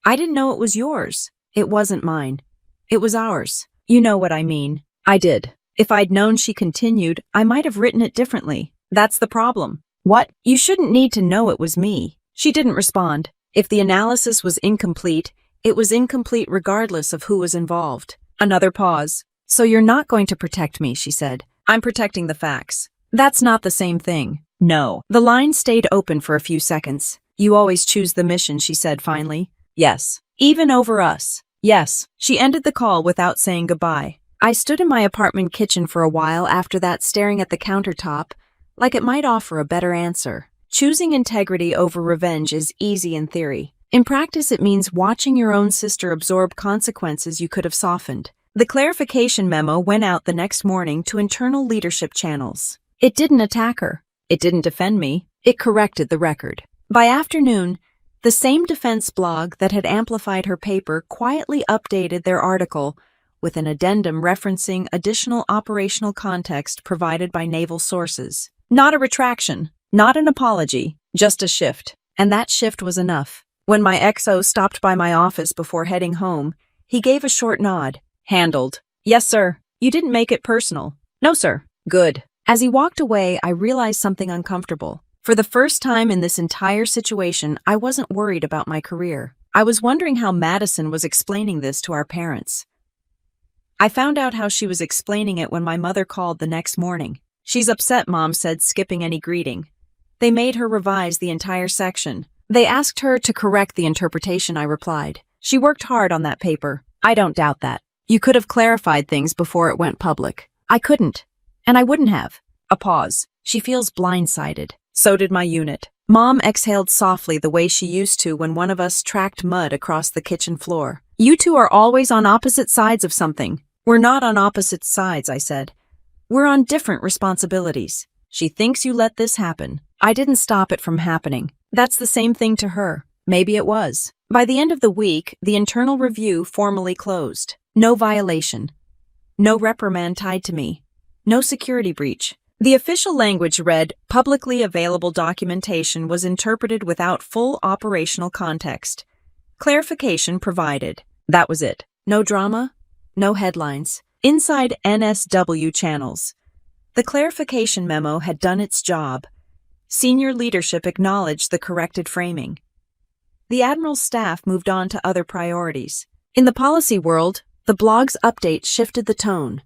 I didn't know it was yours. It wasn't mine. It was ours. You know what I mean. I did. If I'd known, she continued, I might have written it differently. That's the problem. What? You shouldn't need to know it was me. She didn't respond. If the analysis was incomplete, it was incomplete regardless of who was involved. Another pause. So you're not going to protect me, she said. I'm protecting the facts. That's not the same thing. No. The line stayed open for a few seconds. You always choose the mission, she said finally. Yes. Even over us. Yes. She ended the call without saying goodbye. I stood in my apartment kitchen for a while after that, staring at the countertop, like it might offer a better answer. Choosing integrity over revenge is easy in theory. In practice, it means watching your own sister absorb consequences you could have softened. The clarification memo went out the next morning to internal leadership channels. It didn't attack her. It didn't defend me. It corrected the record. By afternoon, the same defense blog that had amplified her paper quietly updated their article with an addendum referencing additional operational context provided by naval sources. Not a retraction, not an apology, just a shift. And that shift was enough. When my XO stopped by my office before heading home, he gave a short nod. Handled. Yes, sir. You didn't make it personal. No, sir. Good. As he walked away, I realized something uncomfortable. For the first time in this entire situation, I wasn't worried about my career. I was wondering how Madison was explaining this to our parents. I found out how she was explaining it when my mother called the next morning. She's upset, Mom said, skipping any greeting. They made her revise the entire section. They asked her to correct the interpretation, I replied. She worked hard on that paper. I don't doubt that. You could have clarified things before it went public. I couldn't. And I wouldn't have. A pause. She feels blindsided. So did my unit. Mom exhaled softly the way she used to when one of us tracked mud across the kitchen floor. You two are always on opposite sides of something. We're not on opposite sides, I said. We're on different responsibilities. She thinks you let this happen. I didn't stop it from happening. That's the same thing to her. Maybe it was. By the end of the week, the internal review formally closed. No violation. No reprimand tied to me. No security breach. The official language read, publicly available documentation was interpreted without full operational context. Clarification provided. That was it. No drama, no headlines. Inside NSW channels. The clarification memo had done its job. Senior leadership acknowledged the corrected framing. The Admiral's staff moved on to other priorities. In the policy world, the blog's update shifted the tone.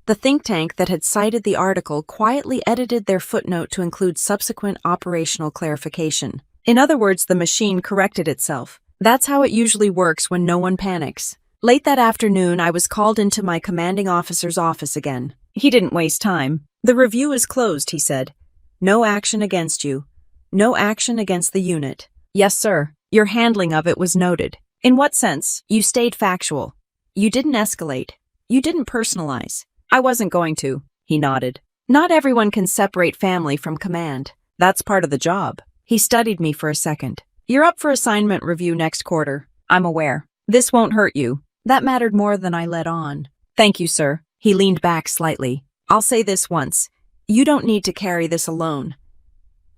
The think tank that had cited the article quietly edited their footnote to include subsequent operational clarification. In other words, the machine corrected itself. That's how it usually works when no one panics. Late that afternoon, I was called into my commanding officer's office again. He didn't waste time. The review is closed, he said. No action against you. No action against the unit. Yes, sir. Your handling of it was noted. In what sense? You stayed factual. You didn't escalate. You didn't personalize. I wasn't going to. He nodded. Not everyone can separate family from command. That's part of the job. He studied me for a second. You're up for assignment review next quarter. I'm aware. This won't hurt you. That mattered more than I let on. Thank you, sir. He leaned back slightly. I'll say this once. You don't need to carry this alone.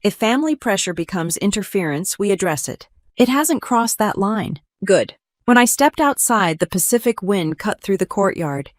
If family pressure becomes interference, we address it. It hasn't crossed that line. Good. When I stepped outside, the Pacific wind cut through the courtyard.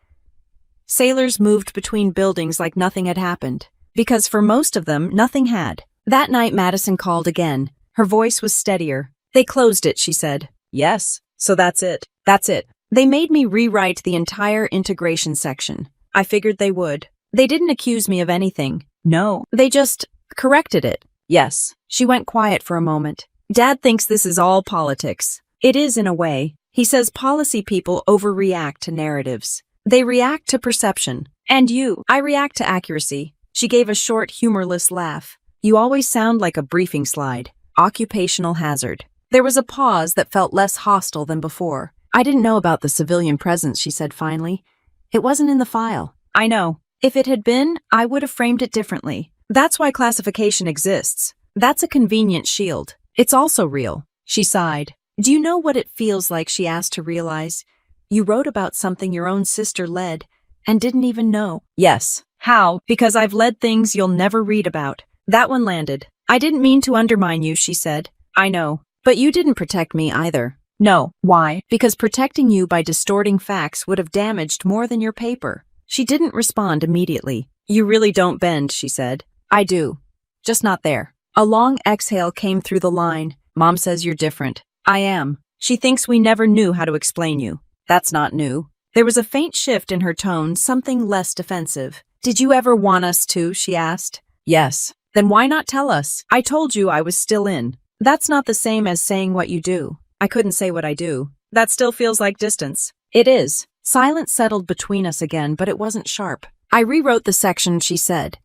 Sailors moved between buildings like nothing had happened, because for most of them, nothing had. That night, Madison called again. Her voice was steadier. They closed it, she said. Yes, so that's it. That's it. They made me rewrite the entire integration section. I figured they would. They didn't accuse me of anything. No. They just corrected it. Yes. She went quiet for a moment. Dad thinks this is all politics. It is in a way. He says policy people overreact to narratives. They react to perception. And you. I react to accuracy. She gave a short, humorless laugh. You always sound like a briefing slide. Occupational hazard. There was a pause that felt less hostile than before. I didn't know about the civilian presence, she said finally. It wasn't in the file. I know. If it had been, I would have framed it differently. That's why classification exists. That's a convenient shield. It's also real. She sighed. Do you know what it feels like, she asked to realize? You wrote about something your own sister led and didn't even know. Yes. How? Because I've led things you'll never read about. That one landed. I didn't mean to undermine you, she said. I know. But you didn't protect me either. No. Why? Because protecting you by distorting facts would have damaged more than your paper. She didn't respond immediately. You really don't bend, she said. I do. Just not there. A long exhale came through the line. Mom says you're different. I am. She thinks we never knew how to explain you. That's not new. There was a faint shift in her tone, something less defensive. Did you ever want us to? She asked. Yes. Then why not tell us? I told you I was still in. That's not the same as saying what you do. I couldn't say what I do. That still feels like distance. It is. Silence settled between us again, but it wasn't sharp. I rewrote the section, she said.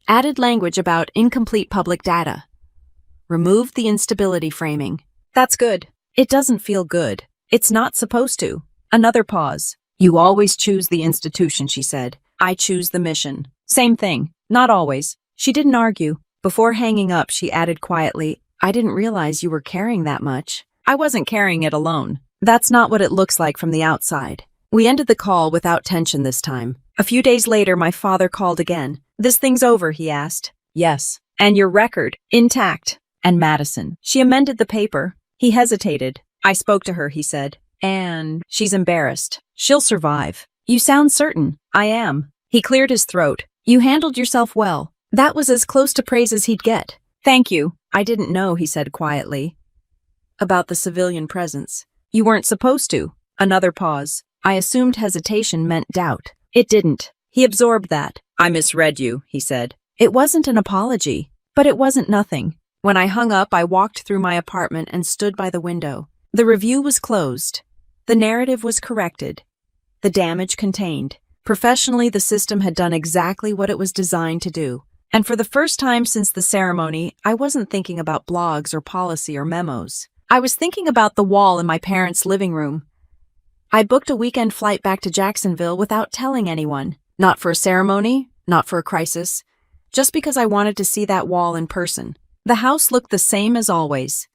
Added language about incomplete public data. Removed the instability framing. That's good. It doesn't feel good. It's not supposed to. Another pause. You always choose the institution, she said. I choose the mission. Same thing. Not always. She didn't argue. Before hanging up, she added quietly, I didn't realize you were carrying that much. I wasn't carrying it alone. That's not what it looks like from the outside. We ended the call without tension this time. A few days later, my father called again. This thing's over, he asked. Yes. And your record? Intact. And Madison. She amended the paper. He hesitated. I spoke to her, he said. And she's embarrassed. She'll survive. You sound certain. I am. He cleared his throat. You handled yourself well. That was as close to praise as he'd get. Thank you. I didn't know, he said quietly. About the civilian presence. You weren't supposed to. Another pause. I assumed hesitation meant doubt. It didn't. He absorbed that. I misread you, he said. It wasn't an apology, but it wasn't nothing. When I hung up, I walked through my apartment and stood by the window. The review was closed. The narrative was corrected. The damage contained. Professionally, the system had done exactly what it was designed to do. And for the first time since the ceremony, I wasn't thinking about blogs or policy or memos. I was thinking about the wall in my parents' living room. I booked a weekend flight back to Jacksonville without telling anyone. Not for a ceremony, not for a crisis. Just because I wanted to see that wall in person. The house looked the same as always.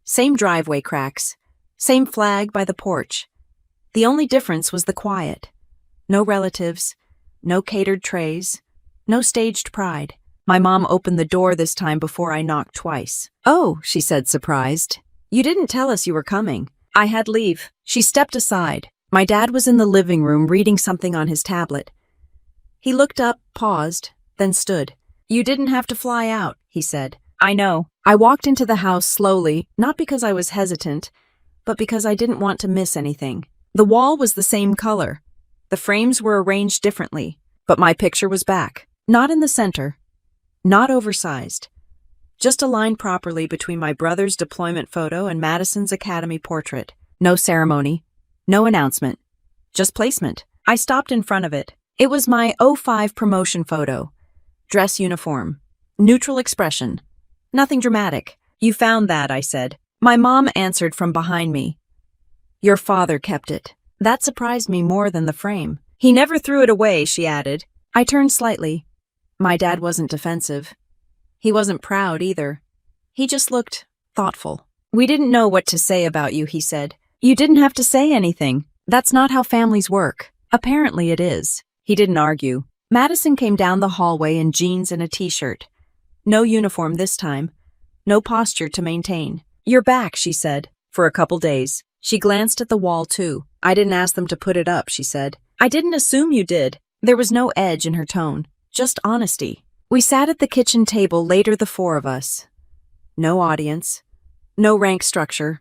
Same driveway cracks. Same flag by the porch. The only difference was the quiet. No relatives. No catered trays. No staged pride. My mom opened the door this time before I knocked twice. Oh, she said, surprised. You didn't tell us you were coming. I had leave. She stepped aside. My dad was in the living room reading something on his tablet. He looked up, paused, then stood. You didn't have to fly out, he said. I know. I walked into the house slowly, not because I was hesitant, but because I didn't want to miss anything. The wall was the same color. The frames were arranged differently, but my picture was back. Not in the center. Not oversized. Just aligned properly between my brother's deployment photo and Madison's academy portrait. No ceremony. No announcement. Just placement. I stopped in front of it. It was my '05 promotion photo. Dress uniform. Neutral expression. Nothing dramatic. You found that, I said. My mom answered from behind me. Your father kept it. That surprised me more than the frame. He never threw it away, she added. I turned slightly. My dad wasn't defensive. He wasn't proud either. He just looked thoughtful. We didn't know what to say about you, he said. You didn't have to say anything. That's not how families work. Apparently it is. He didn't argue. Madison came down the hallway in jeans and a t-shirt. No uniform this time. No posture to maintain. You're back, she said, for a couple days. She glanced at the wall, too. I didn't ask them to put it up, she said. I didn't assume you did. There was no edge in her tone. Just honesty. We sat at the kitchen table, later the four of us. No audience. No rank structure.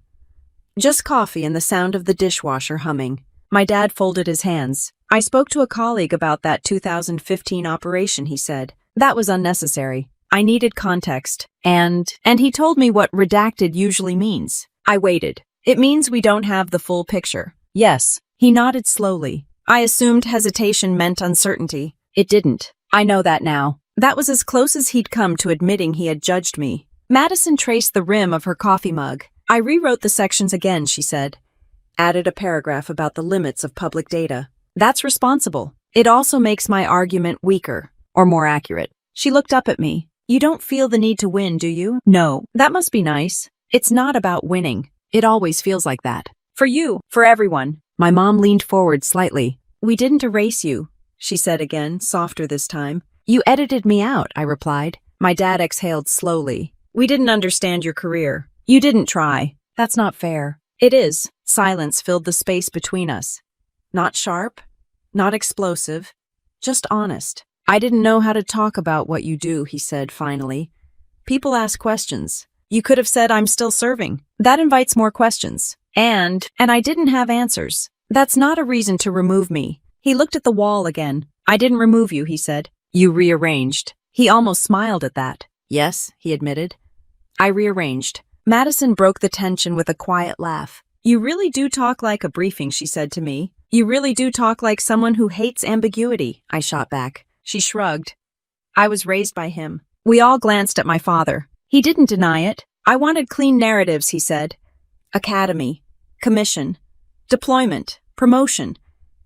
Just coffee and the sound of the dishwasher humming. My dad folded his hands. I spoke to a colleague about that 2015 operation, he said. That was unnecessary. I needed context. And he told me what redacted usually means. I waited. It means we don't have the full picture. Yes. He nodded slowly. I assumed hesitation meant uncertainty. It didn't. I know that now. That was as close as he'd come to admitting he had judged me. Madison traced the rim of her coffee mug. I rewrote the sections again, she said. Added a paragraph about the limits of public data. That's responsible. It also makes my argument weaker, or more accurate. She looked up at me. You don't feel the need to win, do you? No. That must be nice. It's not about winning. It always feels like that. For you, for everyone. My mom leaned forward slightly. We didn't erase you, she said again, softer this time. You edited me out, I replied. My dad exhaled slowly. We didn't understand your career. You didn't try. That's not fair. It is. Silence filled the space between us. Not sharp, not explosive, just honest. I didn't know how to talk about what you do, he said finally. People ask questions. You could have said I'm still serving. That invites more questions. And I didn't have answers. That's not a reason to remove me. He looked at the wall again. I didn't remove you, he said. You rearranged. He almost smiled at that. Yes, he admitted. I rearranged. Madison broke the tension with a quiet laugh. You really do talk like a briefing, she said to me. You really do talk like someone who hates ambiguity, I shot back. She shrugged. I was raised by him. We all glanced at my father. He didn't deny it. I wanted clean narratives, he said. Academy. Commission. Deployment. Promotion.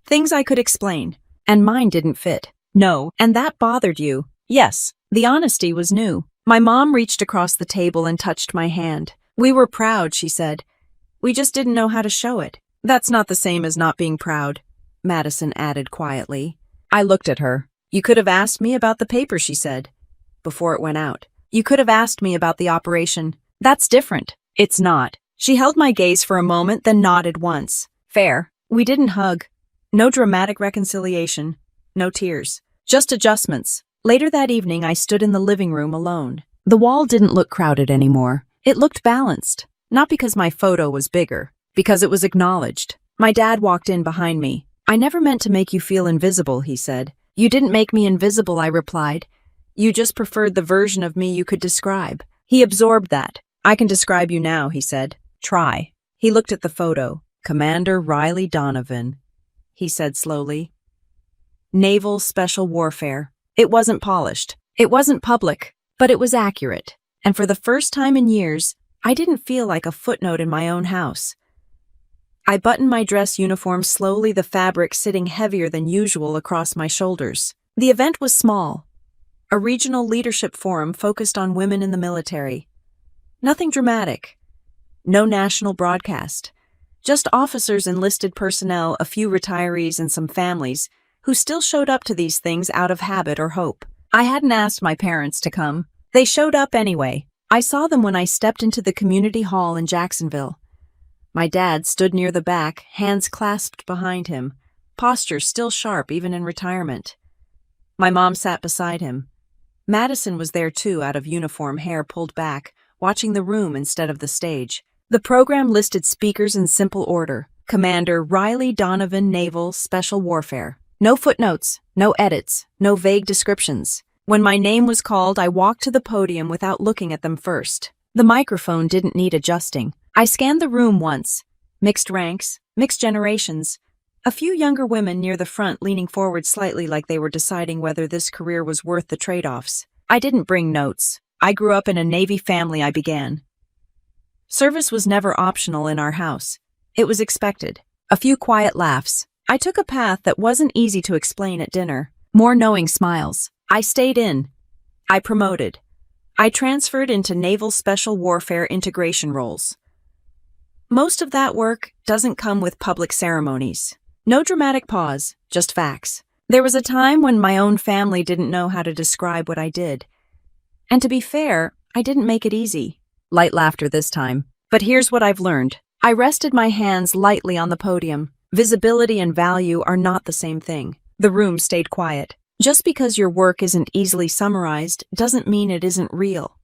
Things I could explain. And mine didn't fit. No. And that bothered you. Yes. The honesty was new. My mom reached across the table and touched my hand. We were proud, she said. We just didn't know how to show it. That's not the same as not being proud, Madison added quietly. I looked at her. You could have asked me about the paper, she said, before it went out. You could have asked me about the operation. That's different. It's not. She held my gaze for a moment, then nodded once. Fair. We didn't hug. No dramatic reconciliation. No tears. Just adjustments. Later that evening, I stood in the living room alone. The wall didn't look crowded anymore. It looked balanced. Not because my photo was bigger, because it was acknowledged. My dad walked in behind me. I never meant to make you feel invisible, he said. You didn't make me invisible, I replied. You just preferred the version of me you could describe. He absorbed that. I can describe you now, he said. Try. He looked at the photo. Commander Riley Donovan, he said slowly. Naval Special Warfare. It wasn't polished. It wasn't public, but it was accurate. And for the first time in years, I didn't feel like a footnote in my own house. I buttoned my dress uniform slowly, the fabric sitting heavier than usual across my shoulders. The event was small. A regional leadership forum focused on women in the military. Nothing dramatic. No national broadcast. Just officers, enlisted personnel, a few retirees, and some families who still showed up to these things out of habit or hope. I hadn't asked my parents to come. They showed up anyway. I saw them when I stepped into the community hall in Jacksonville. My dad stood near the back, hands clasped behind him, posture still sharp even in retirement. My mom sat beside him. Madison was there too, out of uniform, hair pulled back, watching the room instead of the stage. The program listed speakers in simple order. Commander Riley Donovan, Naval Special Warfare. No footnotes, no edits, no vague descriptions. When my name was called, I walked to the podium without looking at them first. The microphone didn't need adjusting. I scanned the room once. Mixed ranks, mixed generations. A few younger women near the front leaning forward slightly like they were deciding whether this career was worth the trade-offs. I didn't bring notes. I grew up in a Navy family, I began. Service was never optional in our house. It was expected. A few quiet laughs. I took a path that wasn't easy to explain at dinner. More knowing smiles. I stayed in. I promoted. I transferred into Naval Special Warfare integration roles. Most of that work doesn't come with public ceremonies. No dramatic pause, just facts. There was a time when my own family didn't know how to describe what I did. And to be fair, I didn't make it easy. Light laughter this time. But here's what I've learned. I rested my hands lightly on the podium. Visibility and value are not the same thing. The room stayed quiet. Just because your work isn't easily summarized doesn't mean it isn't real.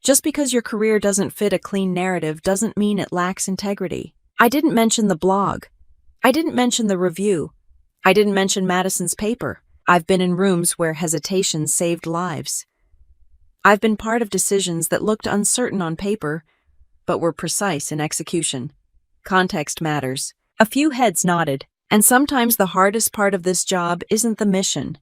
Just because your career doesn't fit a clean narrative doesn't mean it lacks integrity. I didn't mention the blog. I didn't mention the review. I didn't mention Madison's paper. I've been in rooms where hesitation saved lives. I've been part of decisions that looked uncertain on paper, but were precise in execution. Context matters. A few heads nodded, and sometimes the hardest part of this job isn't the mission.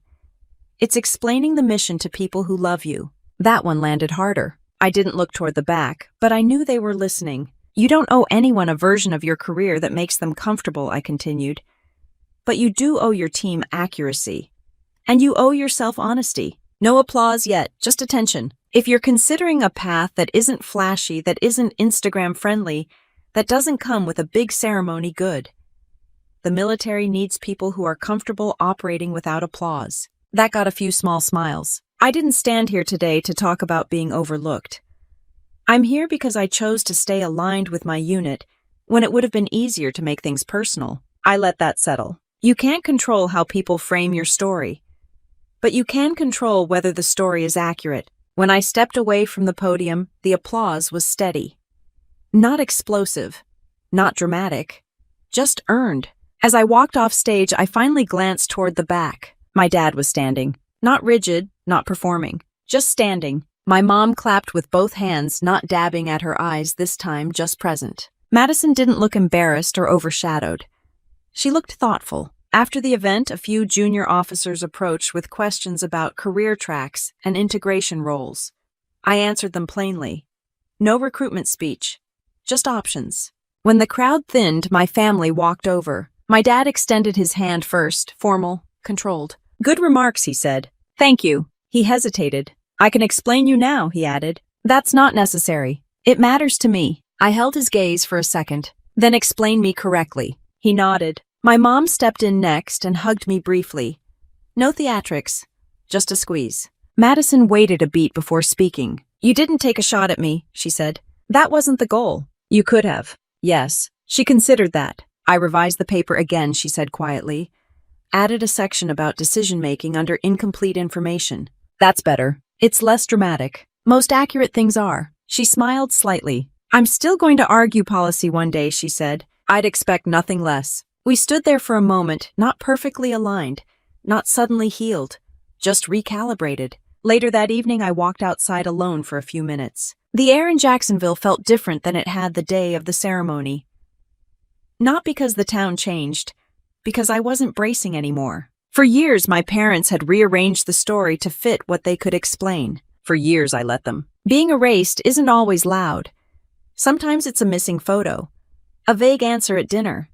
It's explaining the mission to people who love you. That one landed harder. I didn't look toward the back, but I knew they were listening. You don't owe anyone a version of your career that makes them comfortable, I continued. But you do owe your team accuracy. And you owe yourself honesty. No applause yet, just attention. If you're considering a path that isn't flashy, that isn't Instagram-friendly, that doesn't come with a big ceremony, good. The military needs people who are comfortable operating without applause. That got a few small smiles. I didn't stand here today to talk about being overlooked. I'm here because I chose to stay aligned with my unit when it would have been easier to make things personal. I let that settle. You can't control how people frame your story, but you can control whether the story is accurate. When I stepped away from the podium, the applause was steady. Not explosive, not dramatic, just earned. As I walked off stage, I finally glanced toward the back. My dad was standing. Not rigid, not performing. Just standing. My mom clapped with both hands, not dabbing at her eyes this time, just present. Madison didn't look embarrassed or overshadowed. She looked thoughtful. After the event, a few junior officers approached with questions about career tracks and integration roles. I answered them plainly. No recruitment speech. Just options. When the crowd thinned, my family walked over. My dad extended his hand first, formal, controlled. "Good remarks," he said. "Thank you." He hesitated. "I can explain you now," he added. "That's not necessary. It matters to me." I held his gaze for a second. "Then explain me correctly." He nodded. My mom stepped in next and hugged me briefly. No theatrics, just a squeeze. Madison waited a beat before speaking. "You didn't take a shot at me," she said. "That wasn't the goal." "You could have." "Yes." She considered that. "I revised the paper again," she said quietly. "Added a section about decision-making under incomplete information." "That's better. It's less dramatic. Most accurate things are." She smiled slightly. "I'm still going to argue policy one day," she said. "I'd expect nothing less." We stood there for a moment, not perfectly aligned, not suddenly healed, just recalibrated. Later that evening, I walked outside alone for a few minutes. The air in Jacksonville felt different than it had the day of the ceremony. Not because the town changed, because I wasn't bracing anymore. For years, my parents had rearranged the story to fit what they could explain. For years, I let them. Being erased isn't always loud. Sometimes it's a missing photo, a vague answer at dinner,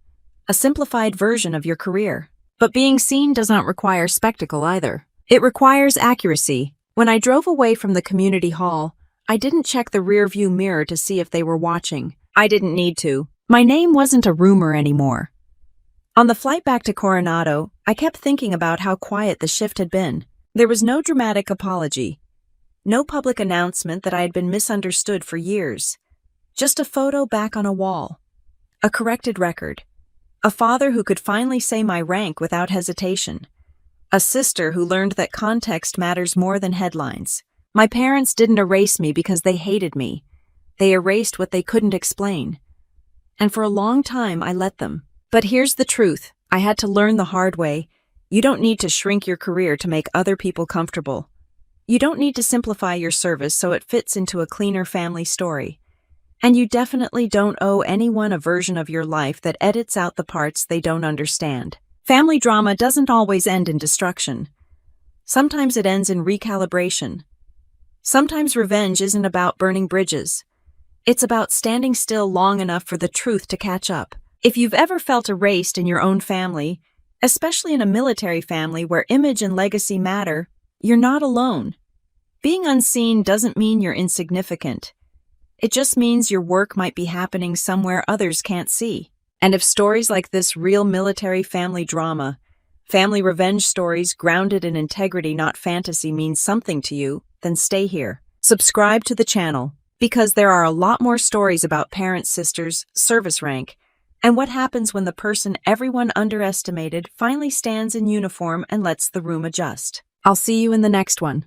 a simplified version of your career. But being seen does not require spectacle either. It requires accuracy. When I drove away from the community hall, I didn't check the rearview mirror to see if they were watching. I didn't need to. My name wasn't a rumor anymore. On the flight back to Coronado, I kept thinking about how quiet the shift had been. There was no dramatic apology, no public announcement that I had been misunderstood for years. Just a photo back on a wall, a corrected record, a father who could finally say my rank without hesitation, a sister who learned that context matters more than headlines. My parents didn't erase me because they hated me. They erased what they couldn't explain. And for a long time, I let them. But here's the truth. I had to learn the hard way. You don't need to shrink your career to make other people comfortable. You don't need to simplify your service so it fits into a cleaner family story. And you definitely don't owe anyone a version of your life that edits out the parts they don't understand. Family drama doesn't always end in destruction. Sometimes it ends in recalibration. Sometimes revenge isn't about burning bridges. It's about standing still long enough for the truth to catch up. If you've ever felt erased in your own family, especially in a military family where image and legacy matter, you're not alone. Being unseen doesn't mean you're insignificant. It just means your work might be happening somewhere others can't see. And if stories like this real military family drama, family revenge stories grounded in integrity, not fantasy, mean something to you, then stay here. Subscribe to the channel, because there are a lot more stories about parents, sisters, service rank, and what happens when the person everyone underestimated finally stands in uniform and lets the room adjust. I'll see you in the next one.